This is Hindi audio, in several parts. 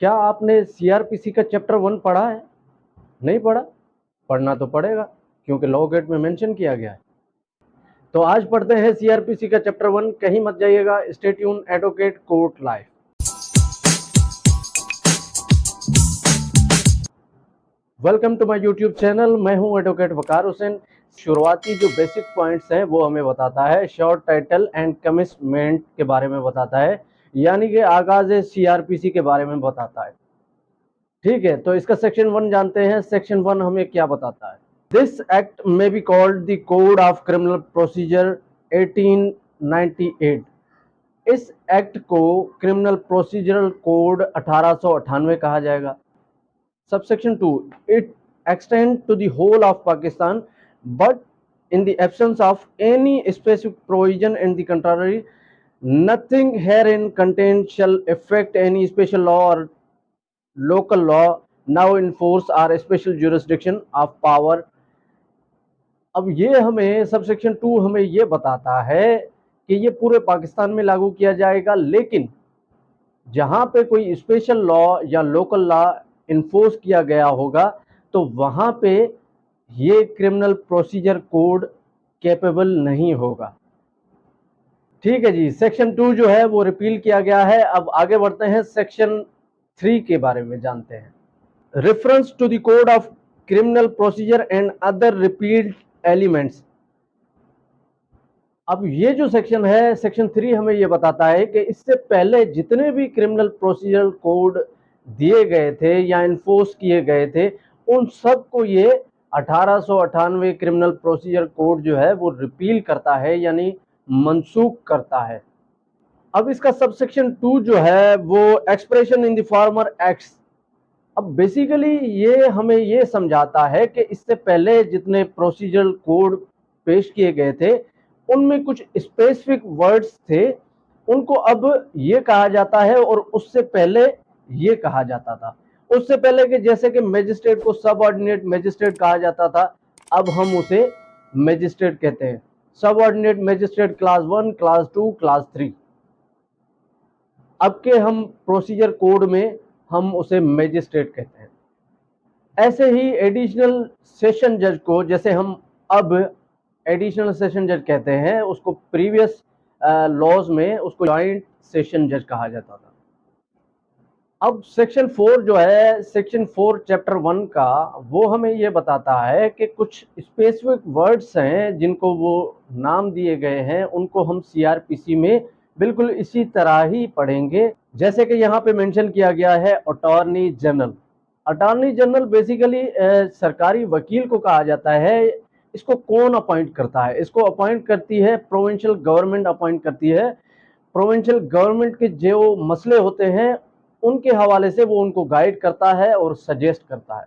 क्या आपने सीआरपीसी का चैप्टर 1 पढ़ा है? नहीं पढ़ा? पढ़ना तो पड़ेगा क्योंकि लॉ गेट में मेंशन किया गया है। तो आज पढ़ते हैं सीआरपीसी का चैप्टर 1। कहीं मत जाइएगा, stay tune, advocate court life. Welcome to my YouTube channel. मैं हूं एडवोकेट वकार हुसैन। शुरुआती जो बेसिक पॉइंट्स हैं वो हमें बताता है, शॉर्ट टाइटल एंड कमिटमेंट के बारे में बताता है, यानी कि आगाज सीआरपीसी के बारे में बताता है। ठीक है, तो इसका सेक्शन 1 जानते हैं। सेक्शन 1 हमें क्या बताता है? दिस एक्ट में be called the code of criminal procedure 1898। इस एक्ट को क्रिमिनल प्रोसीजरल कोड 1898 कहा जाएगा। Subsection 2, it extend to the whole of Pakistan but in the absence of any specific provision in the contrary, nothing herein contained shall affect any special law or local law now in force or special jurisdiction of power। अब ये हमें सबसेक्शन 2 हमें ये बताता है कि ये पूरे पाकिस्तान में लागू किया जाएगा, लेकिन जहां पे कोई स्पेशल लॉ या लोकल लॉ इन्फोर्स किया गया होगा तो वहां पे ये क्रिमिनल प्रोसीजर कोड कैपेबल नहीं होगा। ठीक है जी, सेक्शन 2 जो है वो रिपील किया गया है। अब आगे बढ़ते हैं, सेक्शन 3 के बारे में जानते हैं। Reference to the code of criminal procedure and other repealed elements. अब ये जो सेक्शन है, सेक्शन 3 हमें ये बताता है कि इससे पहले जितने भी क्रिमिनल प्रोसीजर कोड दिए गए थे या इन्फोर्स किए गए थे, उन सब को ये 1898 क्रिमिनल प्रोसीजर कोड जो है वो रिपील करता है, यानी मनसूख करता है। अब इसका सबसेक्शन 2 जो है वो expression in the former acts. अब बेसिकली ये हमें ये समझाता है कि इससे पहले जितने प्रोसीजरल कोड पेश किए गए थे उनमें कुछ स्पेसिफिक वर्ड्स थे, उनको अब ये कहा जाता है और उससे पहले ये कहा जाता था। उससे पहले कि जैसे कि मैजिस्ट्रेट को सबऑर्डिनेट मैजिस्ट्रेट कहा जाता था, अब हम उसे मैजिस्ट्रेट कहते हैं। Subordinate magistrate class 1, class 2, class 3। अब के हम प्रोसीजर कोड में हम उसे मैजिस्ट्रेट कहते हैं। ऐसे ही एडिशनल सेशन जज को, जैसे हम अब एडिशनल सेशन जज कहते हैं, उसको प्रीवियस लॉज में उसको जॉइंट सेशन जज कहा जाता था। अब सेक्शन 4 जो है, सेक्शन 4 चैप्टर 1 का, वो हमें ये बताता है कि कुछ स्पेसिफिक वर्ड्स हैं जिनको वो नाम दिए गए हैं, उनको हम सीआरपीसी में बिल्कुल इसी तरह ही पढ़ेंगे। जैसे कि यहाँ पे मेंशन किया गया है attorney general. Attorney general basically सरकारी वकील को कहा जाता है। इसको कौन अपॉइंट करता है? इसको अपॉइंट करती है प्रोविंशियल गवर्नमेंट, अपॉइंट करती है। प्रोविंशियल गवर्नमेंट के जो मसले होते हैं उनके हवाले से वो उनको गाइड करता है और सजेस्ट करता है।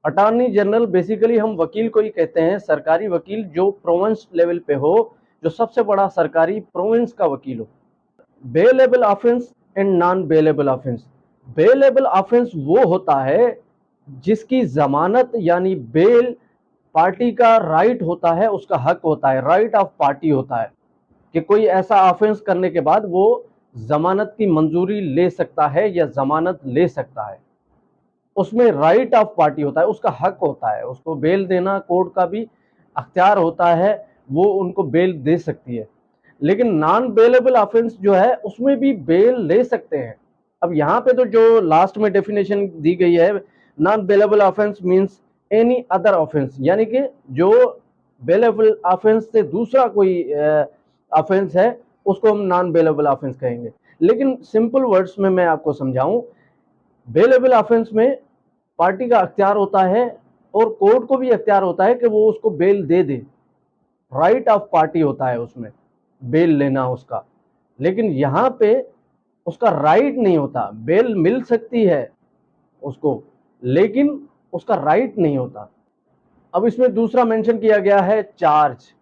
अटॉर्नी जनरल बेसिकली हम वकील को ही कहते हैं, सरकारी वकील जो प्रोविंस लेवल पे हो, जो सबसे बड़ा सरकारी प्रोविंस का वकील हो। Bailable offence and non bailable offence. Bailable offence वो होता है जिसकी जमानत यानी बेल पार्टी का राइट होता है, उसका हक होता है, राइट ऑफ पार्टी होता है कि कोई ऐसा ऑफेंस करने के बाद वो जमानत की मंजूरी ले सकता है या जमानत ले सकता है। उसमें राइट ऑफ पार्टी होता है, उसका हक होता है, उसको बेल देना कोर्ट का भी अख्तियार होता है, वो उनको बेल दे सकती है। लेकिन नॉन बेलेबल ऑफेंस जो है उसमें भी बेल ले सकते हैं। अब यहाँ पे तो जो लास्ट में डेफिनेशन दी गई है, non bailable offence means any other offence, यानी कि जो बेलेबल ऑफेंस से दूसरा कोई ऑफेंस है उसको हम नॉन बेलेबल ऑफेंस कहेंगे। लेकिन सिंपल वर्ड्स में मैं आपको समझाऊं, बेलेबल ऑफेंस में पार्टी का अख्तियार होता है और कोर्ट को भी अख्तियार होता है कि वो उसको बेल दे दे, राइट ऑफ पार्टी होता है उसमें बेल लेना उसका। लेकिन यहाँ पे उसका राइट नहीं होता। बेल मिल सकती है उसको, लेकिन उसका राइट नहीं होता। अब इसमें दूसरा मेंशन किया गया है चार्ज।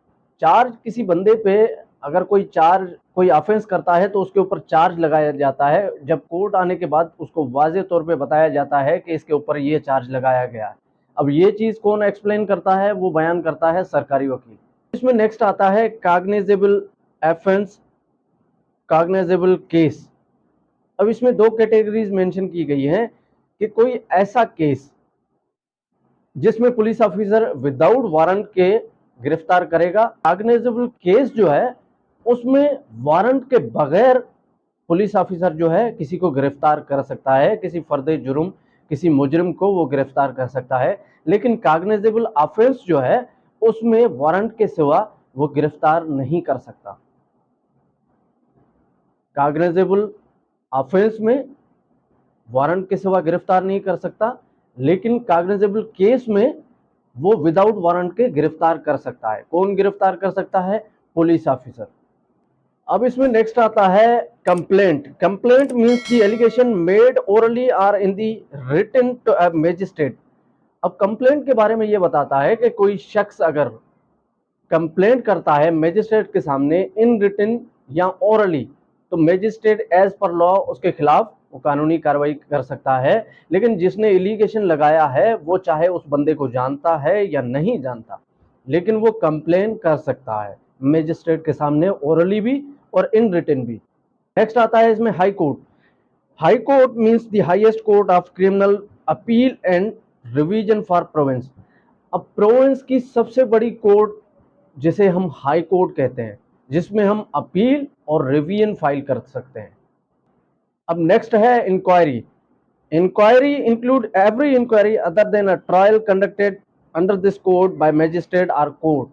चार्ज किसी बंदे पे अगर कोई ऑफेंस करता है तो उसके ऊपर चार्ज लगाया जाता है। जब कोर्ट आने के बाद उसको वाजे तौर पे बताया जाता है कि इसके ऊपर ये चार्ज लगाया गया है। अब ये चीज कौन एक्सप्लेन करता है? वो बयान करता है सरकारी वकील। इसमें नेक्स्ट आता है कॉग्निजेबल ऑफेंस, कॉग्निजेबल केस। अब इसमें दो कैटेगरीज मेंशन की गई हैं कि कोई ऐसा केस जिसमें पुलिस ऑफिसर विदाउट वारंट के गिरफ्तार करेगा। कॉग्निजेबल केस जो है उसमें वारंट के बगैर पुलिस ऑफिसर जो है किसी को गिरफ्तार कर सकता है, किसी फर्द जुर्म, किसी मुजरिम को वो गिरफ्तार कर सकता है। लेकिन कॉग्निजेबल ऑफेंस जो है उसमें वारंट के सिवा वो गिरफ्तार नहीं कर सकता। कॉग्निजेबल ऑफेंस में वारंट के सिवा गिरफ्तार नहीं कर सकता, लेकिन कॉग्निजेबल केस में वो विदाउट वारंट के गिरफ्तार कर सकता है। कौन गिरफ्तार कर सकता है? Police officer. अब इसमें नेक्स्ट आता है complaint. Complaint means the allegation made orally or in the written to a magistrate. अब कंप्लेंट के बारे में ये बताता है कि कोई शख्स अगर कंप्लेंट करता है मैजिस्ट्रेट के सामने इन रिटन या ओरली, तो मैजिस्ट्रेट एज पर लॉ उसके खिलाफ वो कानूनी कार्रवाई कर सकता है। लेकिन जिसने एलिगेशन लगाया है वो चाहे उस बंदे को जानता है या नहीं जानता, लेकिन वो कंप्लेन कर सकता है मैजिस्ट्रेट के सामने, ओरली भी और इन रिटन भी। नेक्स्ट आता है इसमें high court. High court means the highest court of criminal appeal and revision for province. अब प्रोविंस की सबसे बड़ी कोर्ट जिसे हम हाई कोर्ट कहते हैं, जिसमें हम अपील और रिवीजन फाइल कर सकते हैं। अब नेक्स्ट है inquiry. Inquiry include every inquiry other than a trial conducted under this code by magistrate और कोर्ट।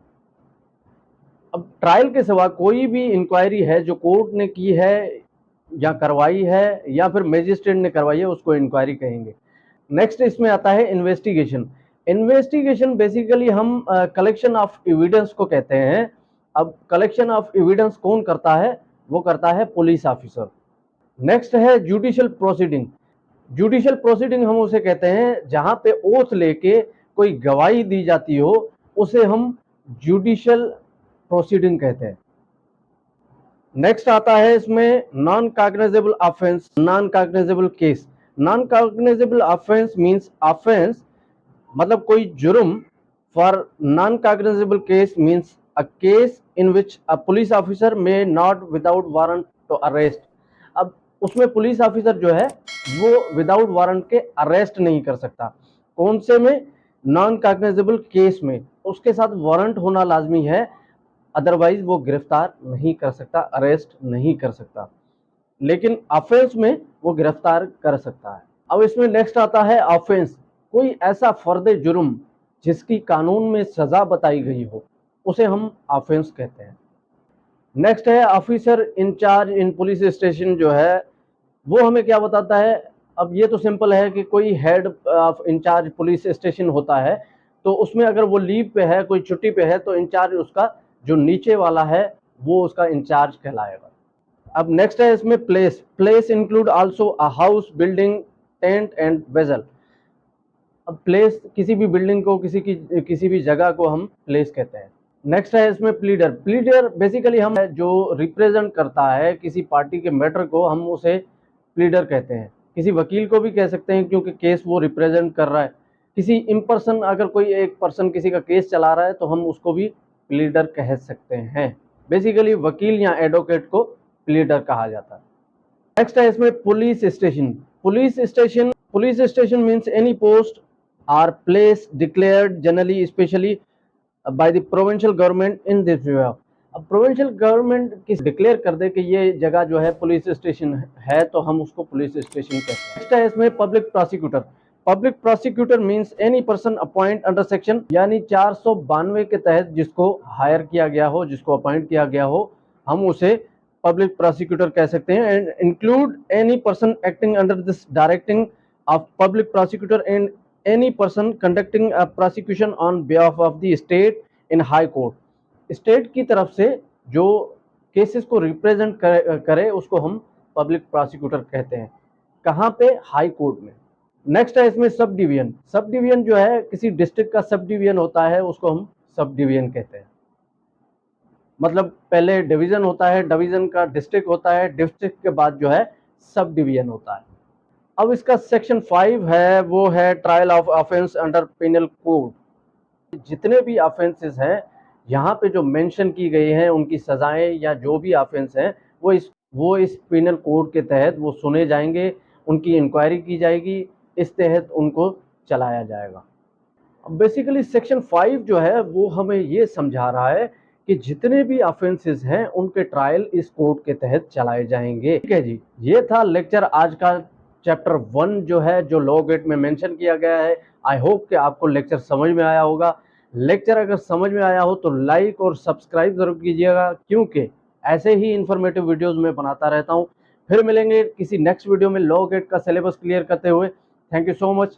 अब ट्रायल के सिवा कोई भी इंक्वायरी है जो कोर्ट ने की है या करवाई है या फिर मैजिस्ट्रेट ने करवाई है, उसको इंक्वायरी कहेंगे। नेक्स्ट इसमें आता है इन्वेस्टिगेशन। इन्वेस्टिगेशन बेसिकली हम कलेक्शन ऑफ एविडेंस को कहते हैं। अब कलेक्शन ऑफ एविडेंस कौन करता है? वो करता है पुलिस ऑफिसर। नेक्स्ट है जुडिशियल प्रोसीडिंग। जुडिशियल प्रोसीडिंग हम उसे कहते हैं जहां पे ओथ लेके कोई गवाही दी जाती हो, उसे हम जुडिशियल प्रोसीडिंग कहते हैं। नेक्स्ट आता है इसमें non cognizable offence, non cognizable case. Non cognizable offence means offence मतलब कोई जुर्म for non cognizable case means a case in which a police officer may not without warrant to arrest. अब उसमें पुलिस ऑफिसर जो है वो विदाउट वारंट के अरेस्ट नहीं कर सकता। कौन से में? नॉन कॉग्निजेबल केस में उसके साथ वारंट होना लाजमी है, अदरवाइज वो गिरफ्तार नहीं कर सकता, अरेस्ट नहीं कर सकता। लेकिन ऑफेंस में वो गिरफ्तार कर सकता है। अब इसमें नेक्स्ट आता है ऑफेंस। कोई ऐसा फर्द जुर्म जिसकी कानून में सजा बताई गई हो, उसे हम ऑफेंस कहते हैं। नेक्स्ट है ऑफिसर इंचार्ज इन पुलिस स्टेशन जो है वो हमें क्या बताता है? अब ये तो सिंपल है कि कोई head of in charge police station होता है, तो उसमें अगर वो लीव पे है, कोई छुट्टी पे है, तो इंचार्ज उसका जो नीचे वाला है वो उसका इंचार्ज कहलाएगा। अब नेक्स्ट है इसमें place. Place include also a house, building, tent and vessel. अब प्लेस किसी भी बिल्डिंग को, किसी भी जगह को हम प्लेस कहते हैं। नेक्स्ट है इसमें प्लीडर। प्लीडर बेसिकली हम जो रिप्रेजेंट करता है किसी पार्टी के मैटर को, हम उसे प्लीडर कहते हैं। किसी वकील को भी कह सकते हैं क्योंकि केस वो रिप्रेजेंट कर रहा है। किसी इम्पर्सन, अगर कोई एक पर्सन किसी का केस चला रहा है तो हम उसको भी प्लीडर कह सकते हैं। बेसिकली वकील या एडवोकेट को प्लीडर कहा जाता है। नेक्स्ट है इसमें police station. Police station means any post or place declared generally specially by the provincial government in this विभाग। अब प्रोविंशियल गवर्नमेंट किस डिक्लेयर कर दे कि ये जगह जो है पुलिस स्टेशन है, तो हम उसको पुलिस स्टेशन कहते हैं। नेक्स्ट है इसमें public prosecutor. Public prosecutor means any person appoint under section, यानी 492 के तहत जिसको हायर किया गया हो, जिसको अपॉइंट किया गया हो, हम उसे पब्लिक प्रोसिक्यूटर कह सकते हैं। And include any person acting under this directing of public prosecutor and any person conducting a prosecution on behalf of the state in high court। State की तरफ से जो केसेस को रिप्रेजेंट करे उसको हम पब्लिक प्रोसिक्यूटर कहते हैं। कहाँ पे? हाई कोर्ट में। नेक्स्ट है इसमें सब डिवीजन। सब डिवीजन जो है किसी डिस्ट्रिक्ट का सब डिवीजन होता है, उसको हम सब डिवीजन कहते हैं। मतलब पहले डिवीजन होता है, डिवीजन का डिस्ट्रिक्ट होता है, डिस्ट्रिक्ट के बाद जो है सब डिवीजन होता है। अब इसका सेक्शन 5 है, वो है trial of offence under penal code. जितने भी ऑफेंसेस हैं यहाँ पे जो मेंशन की गई हैं, उनकी सजाएं या जो भी ऑफेंस हैं वो इस वो इस पिनल कोड के तहत वो सुने जाएंगे, उनकी इंक्वायरी की जाएगी, इस तहत उनको चलाया जाएगा। बेसिकली सेक्शन 5 जो है वो हमें ये समझा रहा है कि जितने भी ऑफेंसेस हैं उनके ट्रायल इस कोड के तहत चलाए जाएंगे। ठीक है जी, ये था लेक्चर आज का, चैप्टर 1 जो है, जो लॉ गेट में मेंशन किया गया है। आई होप कि आपको लेक्चर समझ में आया होगा। लेक्चर अगर समझ में आया हो तो लाइक और सब्सक्राइब जरूर कीजिएगा, क्योंकि ऐसे ही इंफॉर्मेटिव वीडियोस मैं बनाता रहता हूँ। फिर मिलेंगे किसी नेक्स्ट वीडियो में लॉ गेट का सिलेबस क्लियर करते हुए। Thank you so much.